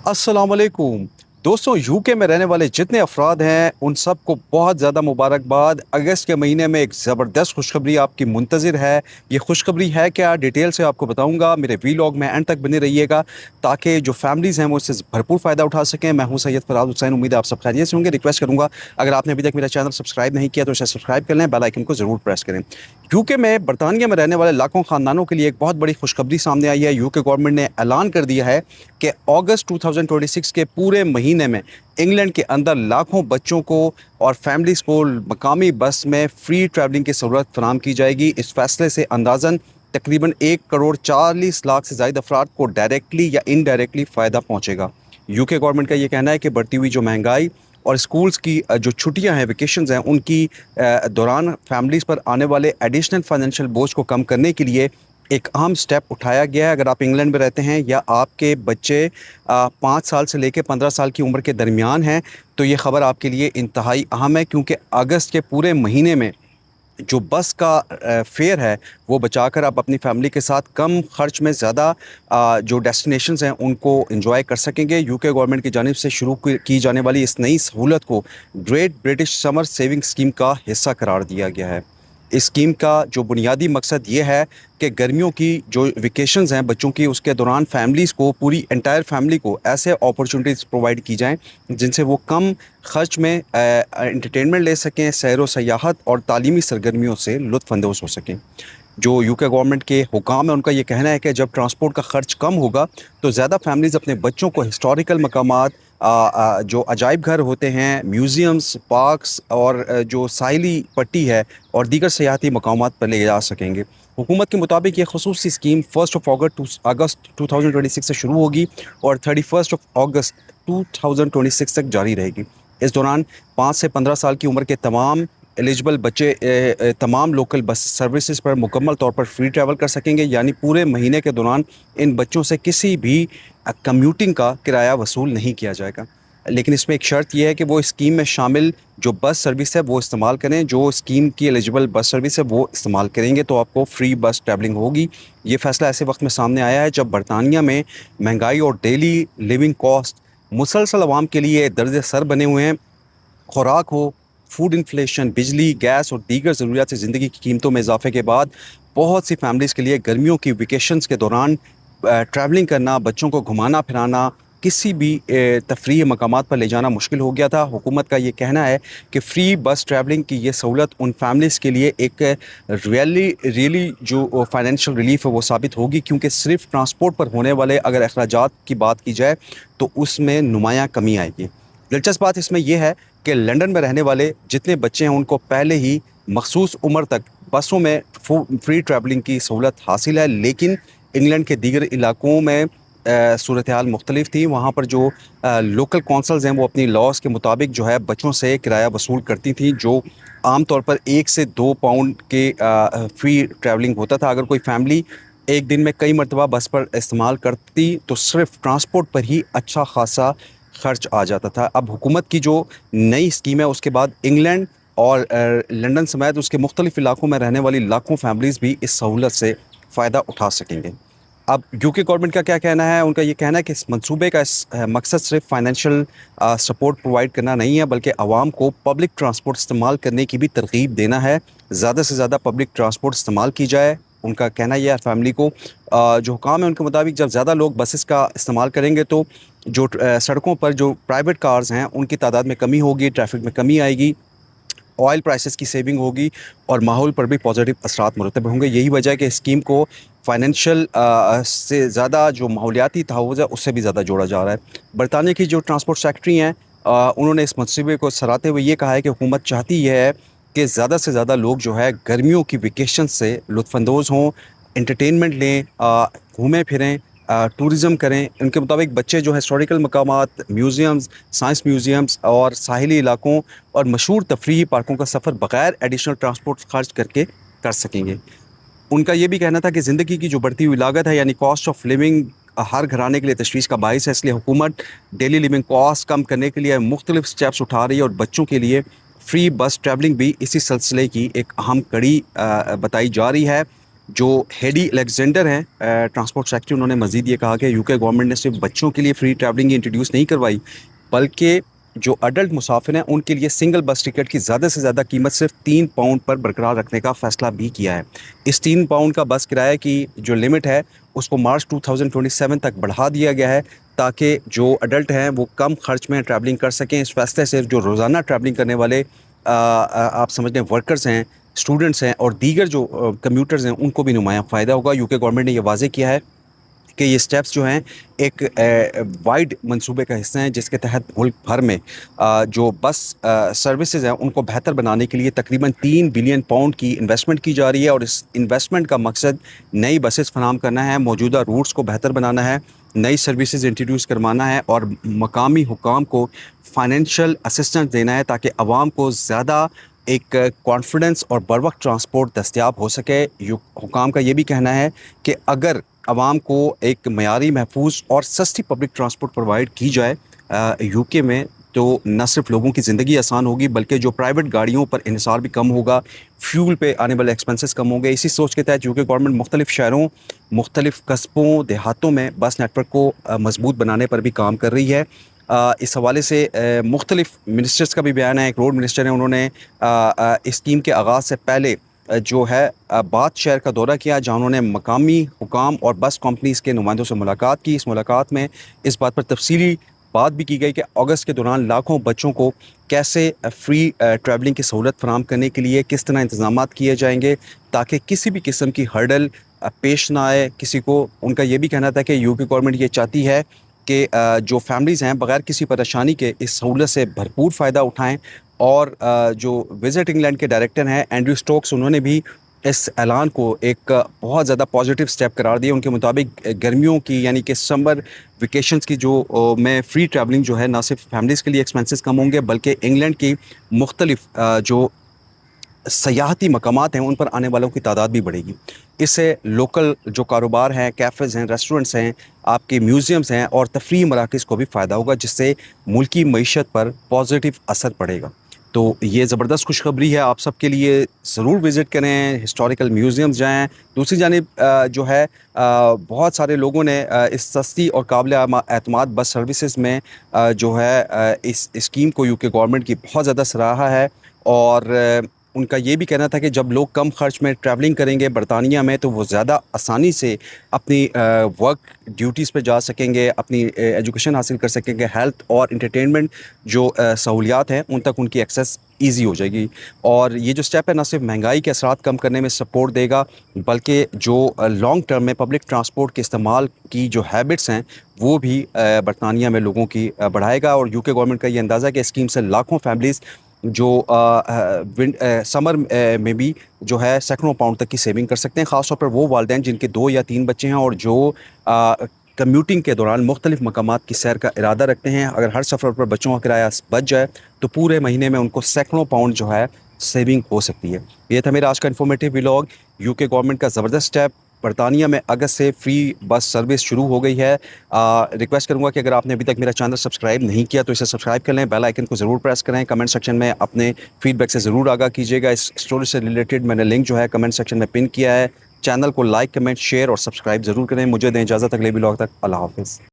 अस्सलाम वालेकुम दोस्तों। यूके में रहने वाले जितने अफराद हैं उन सबको बहुत ज़्यादा मुबारकबाद। अगस्त के महीने में एक ज़बरदस्त खुशखबरी आपकी मुंतज़िर है। ये खुशखबरी है क्या, डिटेल से आपको बताऊंगा। मेरे वीलॉग में एंड तक बने रहिएगा ताकि जो फैमिलीज़ हैं वो इससे भरपूर फ़ायदा उठा सकें। मैं हूं सैयद फराज हुसैन, उम्मीद है आप सब खैरियत से होंगे। रिक्वेस्ट करूंगा, अगर आपने अभी तक मेरा चैनल सब्सक्राइब नहीं किया तो इसे सब्सक्राइब कर लें, बेल आइकन को ज़रूर प्रेस करें। यूके में बरतानिया में रहने वाले लाखों ख़ानदानों के लिए एक बहुत बड़ी खुशखबरी सामने आई है। यूके गवर्नमेंट ने ऐलान कर दिया है कि अगस्त 2026 के पूरे महीने में इंग्लैंड के अंदर लाखों बच्चों को और फैमिलीज़ को मकामी बस में फ्री ट्रैवलिंग की सहूलत फराहम की जाएगी। इस फैसले से अंदाज़न तकरीबन 1 करोड़ 40 लाख से ज़ायद अफराद को डायरेक्टली या इनडायरेक्टली फ़ायदा पहुँचेगा। यूके गवर्नमेंट का ये कहना है कि बढ़ती हुई जो महंगाई और स्कूल्स की जो छुट्टियां हैं, वेकेशंस हैं, उनकी दौरान फैमिलीज़ पर आने वाले एडिशनल फाइनेंशियल बोझ को कम करने के लिए एक अहम स्टेप उठाया गया है। अगर आप इंग्लैंड में रहते हैं या आपके बच्चे 5 साल से लेकर 15 साल की उम्र के दरमियान हैं तो ये ख़बर आपके लिए इंतहाई अहम है, क्योंकि अगस्त के पूरे महीने में जो बस का फेयर है वो बचाकर आप अपनी फैमिली के साथ कम खर्च में ज़्यादा जो डेस्टिनेशंस हैं उनको एंजॉय कर सकेंगे। यूके गवर्नमेंट की जानिब से शुरू की जाने वाली इस नई सहूलत को great British summer saving scheme का हिस्सा करार दिया गया है। इस स्कीम का जो बुनियादी मकसद ये है कि गर्मियों की जो वेकेशंस हैं बच्चों की, उसके दौरान फैमिलीज़ को, पूरी एंटायर फैमिली को ऐसे अपॉर्चुनिटीज़ प्रोवाइड की जाएं जिनसे वो कम खर्च में एंटरटेनमेंट ले सकें, सैर व सयाहत और तालीमी सरगर्मियों से लुत्फ़ अंदोज़ हो सकें। जो यूके गवर्नमेंट के हुकाम है उनका ये कहना है कि जब ट्रांसपोर्ट का ख़र्च कम होगा तो ज़्यादा फैमिलीज़ अपने बच्चों को हिस्टोरिकल मकामात, जो अजायब घर होते हैं, म्यूज़ियम्स, पार्क्स और जो साहिली पट्टी है और दीगर सियाहती मकामात पर ले जा सकेंगे। हुकूमत के मुताबिक ये खसूसी स्कीम 1 अगस्त 2026 से शुरू होगी और 31 अगस्त 2026 तक जारी रहेगी। इस दौरान 5 से 15 साल की उम्र के तमाम एलिजिबल बच्चे तमाम लोकल बस सर्विसेज पर मुकम्मल तौर पर फ्री ट्रैवल कर सकेंगे, यानी पूरे महीने के दौरान इन बच्चों से किसी भी कम्यूटिंग का किराया वसूल नहीं किया जाएगा। लेकिन इसमें एक शर्त यह है कि वो स्कीम में शामिल जो बस सर्विस है वो इस्तेमाल करें। जो स्कीम की एलिजिबल बस सर्विस है वो इस्तेमाल करेंगे तो आपको फ्री बस ट्रैवलिंग होगी। ये फ़ैसला ऐसे वक्त में सामने आया है जब बरतानिया में महंगाई और डेली लिविंग कॉस्ट मुसलसल आवाम के लिए दर्ज सर बने हुए हैं। खुराक हो, फूड इन्फ्लेशन, बिजली, गैस और दीगर ज़रूरियात ज़िंदगी की कीमतों में इजाफे के बाद बहुत सी फैमिलीज़ के लिए गर्मियों की वेकेशंस के दौरान ट्रैवलिंग करना, बच्चों को घुमाना फिराना, किसी भी तफरीह मकामात पर ले जाना मुश्किल हो गया था। हुकूमत का ये कहना है कि फ्री बस ट्रैवलिंग की ये सहूलत उन फैमिलीज़ के लिए एक रियली जो फाइनेंशियल रिलीफ है वो साबित होगी, क्योंकि सिर्फ ट्रांसपोर्ट पर होने वाले अगर अखराजात की बात की जाए तो उसमें नुमायाँ कमी आएगी। दिलचस्प बात इसमें यह है कि लंदन में रहने वाले जितने बच्चे हैं उनको पहले ही मखसूस उम्र तक बसों में फ्री ट्रैवलिंग की सहूलत हासिल है, लेकिन इंग्लैंड के दीगर इलाकों में सूरत हाल मुख्तलिफ थी। वहाँ पर जो लोकल कौंसल्स हैं वो अपनी लॉज के मुताबिक जो है बच्चों से किराया वसूल करती थी, जो आम तौर पर 1 से 2 पाउंड के फ्री ट्रैवलिंग होता था। अगर कोई फैमिली एक दिन में कई मरतबा बस पर इस्तेमाल करती तो सिर्फ ट्रांसपोर्ट पर ही अच्छा खासा खर्च आ जाता था। अब हुकूमत की जो नई स्कीम है उसके बाद इंग्लैंड और लंदन समेत उसके मुख्तलिफ इलाकों में रहने वाली लाखों फैमिलीज़ भी इस सहूलत से फ़ायदा उठा सकेंगे। अब यूके गवर्नमेंट का क्या कहना है? उनका ये कहना है कि इस मंसूबे का मकसद सिर्फ फाइनेंशियल सपोर्ट प्रोवाइड करना नहीं है, बल्कि आवाम को पब्लिक ट्रांसपोर्ट इस्तेमाल करने की भी तरगीब देना है। ज़्यादा से ज़्यादा पब्लिक ट्रांसपोर्ट इस्तेमाल की जाए। उनका कहना यह है फैमिली को जो हुकाम है उनके मुताबिक जब ज़्यादा लोग बसेस का इस्तेमाल करेंगे तो जो सड़कों पर जो प्राइवेट कार्स हैं उनकी तादाद में कमी होगी, ट्रैफिक में कमी आएगी, ऑयल प्राइसेस की सेविंग होगी और माहौल पर भी पॉजिटिव असरात मुरतब होंगे। यही वजह है कि स्कीम को फाइनेंशियल से ज़्यादा जो माहौलियाती तहफ़्फ़ुज़ है उससे भी ज़्यादा जोड़ा जा रहा है। बरतानिया की जो ट्रांसपोर्ट सेक्रेटरी हैं उन्होंने इस मंसूबे को सराहते हुए ये कहा है कि हुकूमत चाहती यह है कि ज़्यादा से ज़्यादा लोग जो है गर्मियों की वेकेशन से लुत्फ़अंदोज़ हों, एंटरटेनमेंट लें, घूमें फिरें, टूरिज़म करें। उनके मुताबिक बच्चे जो हिस्टोरिकल मकामात, म्यूज़ियम्स, साइंस म्यूज़ियम्स और साहिली इलाकों और मशहूर तफरीही पार्कों का सफ़र बग़ैर एडिशनल ट्रांसपोर्ट खर्च करके कर सकेंगे। उनका ये भी कहना था कि ज़िंदगी की जो बढ़ती हुई लागत है यानी कॉस्ट ऑफ लिविंग हर घराने के लिए तशवीश का बाइस है, इसलिए हुकूमत डेली लिविंग कॉस्ट कम करने के लिए मुख्तलिफ स्टेप्स उठा रही है और बच्चों के लिए फ्री बस ट्रैवलिंग भी इसी सिलसिले की एक अहम कड़ी बताई जा रही है। جو ہیڈی الیگزینڈر ہیں ٹرانسپورٹ سیکٹری، انہوں نے مزید یہ کہا کہ یو کے گورنمنٹ نے صرف بچوں کے لیے فری ٹریولنگ انٹروڈیوس نہیں کروائی، بلکہ جو اڈلٹ مسافر ہیں ان کے لیے سنگل بس ٹکٹ کی زیادہ سے زیادہ قیمت صرف 3 پاؤنڈ پر برقرار رکھنے کا فیصلہ بھی کیا ہے۔ اس 3 پاؤنڈ کا بس کرایہ کی جو لمٹ ہے اس کو مارچ 2027 تک بڑھا دیا گیا ہے، تاکہ جو اڈلٹ ہیں وہ کم خرچ میں ٹریولنگ کر سکیں۔ اس فیصلے سے جو روزانہ ٹریولنگ کرنے والے آپ سمجھ لیں ورکرز ہیں، اسٹوڈنٹس ہیں اور دیگر جو کمیوٹرز ہیں ان کو بھی نمایاں فائدہ ہوگا۔ یو کے گورنمنٹ نے یہ واضح کیا ہے کہ یہ سٹیپس جو ہیں ایک وائڈ منصوبے کا حصہ ہیں، جس کے تحت ملک بھر میں جو بس سروسز ہیں ان کو بہتر بنانے کے لیے تقریباً 3 بلین پاؤنڈ کی انویسٹمنٹ کی جا رہی ہے، اور اس انویسٹمنٹ کا مقصد نئی بسز فراہم کرنا ہے، موجودہ روٹس کو بہتر بنانا ہے، نئی سروسز انٹروڈیوس کروانا ہے اور مقامی حکام کو فائنینشیل اسسٹنس دینا ہے، تاکہ عوام کو زیادہ ایک کانفیڈنس اور بروقت ٹرانسپورٹ دستیاب ہو سکے۔ حکام کا یہ بھی کہنا ہے کہ اگر عوام کو ایک معیاری، محفوظ اور سستی پبلک ٹرانسپورٹ پرووائڈ کی جائے یو کے میں، تو نہ صرف لوگوں کی زندگی آسان ہوگی بلکہ جو پرائیویٹ گاڑیوں پر انحصار بھی کم ہوگا، فیول پہ آنے والے ایکسپنسز کم ہوں گے۔ اسی سوچ کے تحت یو کے گورنمنٹ مختلف شہروں، مختلف قصبوں، دیہاتوں میں بس نیٹ ورک کو مضبوط بنانے پر بھی کام کر رہی ہے۔ اس حوالے سے مختلف منسٹرز کا بھی بیان ہے۔ ایک روڈ منسٹر ہیں، انہوں نے اس اسکیم کے آغاز سے پہلے جو ہے بات شہر کا دورہ کیا، جہاں انہوں نے مقامی حکام اور بس کمپنیز کے نمائندوں سے ملاقات کی۔ اس ملاقات میں اس بات پر تفصیلی بات بھی کی گئی کہ اگست کے دوران لاکھوں بچوں کو کیسے فری ٹریولنگ کی سہولت فراہم کرنے کے لیے کس طرح انتظامات کیے جائیں گے، تاکہ کسی بھی قسم کی ہرڈل پیش نہ آئے کسی کو۔ ان کا یہ بھی کہنا تھا کہ یو کے گورنمنٹ یہ چاہتی ہے کہ جو فیملیز ہیں بغیر کسی پریشانی کے اس سہولت سے بھرپور فائدہ اٹھائیں، اور جو وزٹ انگلینڈ کے ڈائریکٹر ہیں اینڈریو سٹوکس، انہوں نے بھی اس اعلان کو ایک بہت زیادہ پازیٹیو سٹیپ قرار دیا۔ ان کے مطابق گرمیوں کی یعنی کہ سمر ویکیشنز کی جو میں فری ٹریولنگ جو ہے، نہ صرف فیملیز کے لیے ایکسپنسز کم ہوں گے بلکہ انگلینڈ کی مختلف جو سیاحتی مقامات ہیں ان پر آنے والوں کی تعداد بھی بڑھے گی۔ اس سے لوکل جو کاروبار ہیں، کیفز ہیں، ریسٹورنٹس ہیں، آپ کے میوزیمز ہیں اور تفریحی مراکز کو بھی فائدہ ہوگا، جس سے ملکی معیشت پر پازیٹیو اثر پڑے گا۔ تو یہ زبردست خوشخبری ہے آپ سب کے لیے، ضرور وزٹ کریں، ہسٹوریکل میوزیمز جائیں۔ دوسری جانب جو ہے بہت سارے لوگوں نے اس سستی اور قابل اعتماد بس سروسز میں جو ہے اس اسکیم کو یو کے گورنمنٹ کی بہت زیادہ سراہا ہے، اور ان کا یہ بھی کہنا تھا کہ جب لوگ کم خرچ میں ٹریولنگ کریں گے برطانیہ میں، تو وہ زیادہ آسانی سے اپنی ورک ڈیوٹیز پہ جا سکیں گے، اپنی ایجوکیشن حاصل کر سکیں گے، ہیلتھ اور انٹرٹینمنٹ جو سہولیات ہیں ان تک ان کی ایکسیس ایزی ہو جائے گی۔ اور یہ جو سٹیپ ہے نہ صرف مہنگائی کے اثرات کم کرنے میں سپورٹ دے گا، بلکہ جو لانگ ٹرم میں پبلک ٹرانسپورٹ کے استعمال کی جو ہیبٹس ہیں وہ بھی برطانیہ میں لوگوں کی بڑھائے گا۔ اور یو کے گورنمنٹ کا یہ اندازہ ہے کہ اسکیم سے لاکھوں فیملیز جو سمر میں بھی جو ہے سینکڑوں پاؤنڈ تک کی سیونگ کر سکتے ہیں، خاص طور پر وہ والدین جن کے 2 یا 3 بچے ہیں اور جو کمیوٹنگ کے دوران مختلف مقامات کی سیر کا ارادہ رکھتے ہیں۔ اگر ہر سفر پر بچوں کا کرایہ بچ جائے تو پورے مہینے میں ان کو سینکڑوں پاؤنڈ جو ہے سیونگ ہو سکتی ہے۔ یہ تھا میرا آج کا انفارمیٹیو ولاگ۔ یو کے گورنمنٹ کا زبردست سٹیپ، برطانیہ میں اگست سے فری بس سروس شروع ہو گئی ہے۔ ریکویسٹ کروں گا کہ اگر آپ نے ابھی تک میرا چینل سبسکرائب نہیں کیا تو اسے سبسکرائب کر لیں، بیل آئیکن کو ضرور پریس کریں، کمنٹ سیکشن میں اپنے فیڈ بیک سے ضرور آگاہ کیجیے گا۔ اس اسٹوری سے ریلیٹڈ میں نے لنک جو ہے کمنٹ سیکشن میں پن کیا ہے۔ چینل کو لائک، کمنٹ، شیئر اور سبسکرائب ضرور کریں۔ مجھے دیں اجازت، اگلے ولاگ تک اللہ حافظ۔